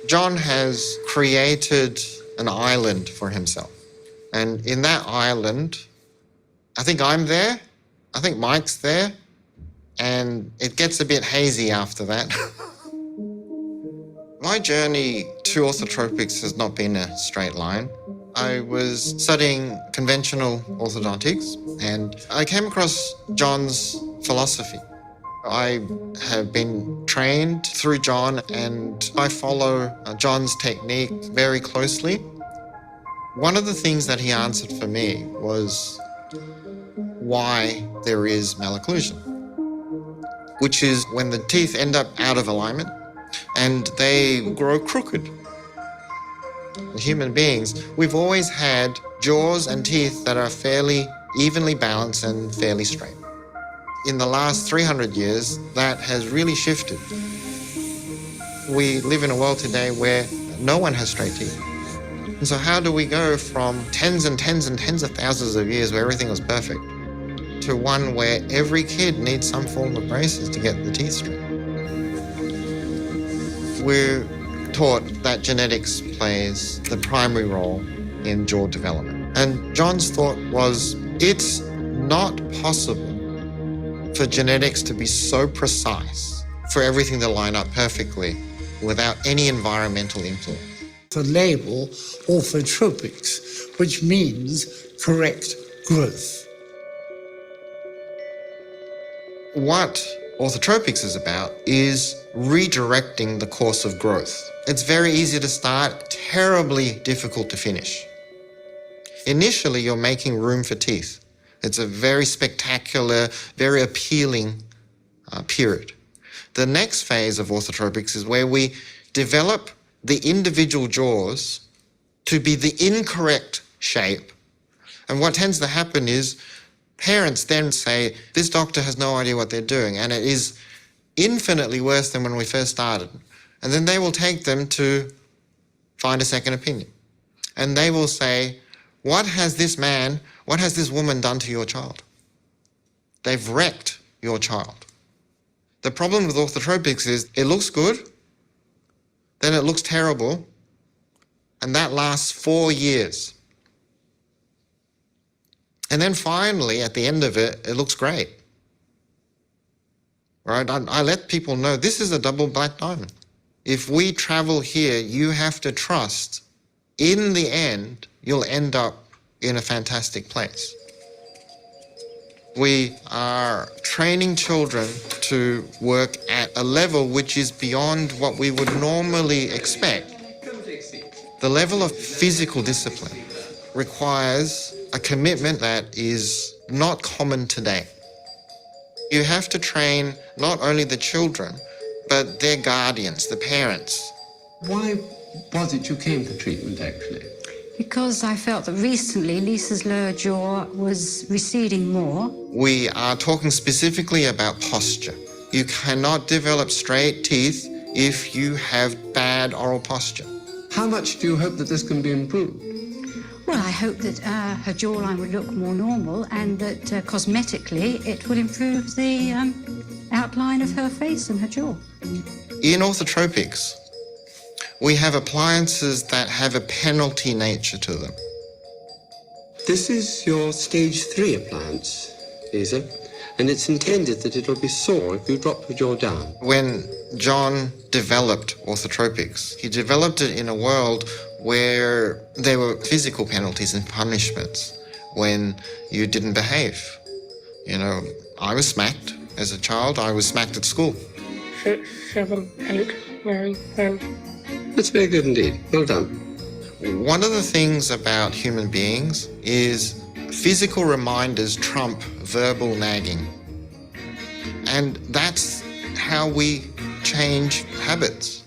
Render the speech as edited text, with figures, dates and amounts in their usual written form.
John has created an island for himself. And in that island, I think I'm there, I think Mike's there, and it gets a bit hazy after that. My journey to orthotropics has not been a straight line. I was studying conventional orthodontics and I came across John's philosophy. I have been trained through John and I follow John's technique very closely. One of the things that he answered for me was why there is malocclusion, which is when the teeth end up out of alignment and they grow crooked. Human beings, we've always had jaws and teeth that are fairly evenly balanced and fairly straight. In the last 300 years, that has really shifted. We live in a world today where no one has straight teeth. And so how do we go from tens and tens and tens of thousands of years where everything was perfect to one where every kid needs some form of braces to get the teeth straight? We're taught that genetics plays the primary role in jaw development. And John's thought was, it's not possible for genetics to be so precise, for everything to line up perfectly without any environmental influence. The label orthotropics, which means correct growth. What orthotropics is about is redirecting the course of growth. It's very easy to start, terribly difficult to finish. Initially, you're making room for teeth. It's a very spectacular, very appealing period. The next phase of orthotropics is where we develop the individual jaws to be the incorrect shape. And what tends to happen is parents then say, this doctor has no idea what they're doing, and it is infinitely worse than when we first started. And then they will take them to find a second opinion. And they will say, what has this woman done to your child? They've wrecked your child. The problem with orthotropics is it looks good, then it looks terrible, and that lasts 4 years. And then finally, at the end of it, it looks great. Right? I let people know this is a double black diamond. If we travel here, you have to trust, in the end, you'll end up in a fantastic place. We are training children to work at a level which is beyond what we would normally expect. The level of physical discipline requires a commitment that is not common today. You have to train not only the children, but their guardians, the parents. Why was it you came for treatment, actually? Because I felt that recently Lisa's lower jaw was receding more. We are talking specifically about posture. You cannot develop straight teeth if you have bad oral posture. How much do you hope that this can be improved? Well, I hope that her jawline would look more normal and that cosmetically it will improve the outline of her face and her jaw. In orthotropics, we have appliances that have a penalty nature to them. This is your stage 3 appliance, Lisa, and it's intended that it'll be sore if you drop your jaw down. When John developed orthotropics, he developed it in a world where there were physical penalties and punishments when you didn't behave. You know, I was smacked as a child. I was smacked at school. 6, 7, 8, 9, 10. That's very good indeed. Well done. One of the things about human beings is physical reminders trump verbal nagging. And that's how we change habits.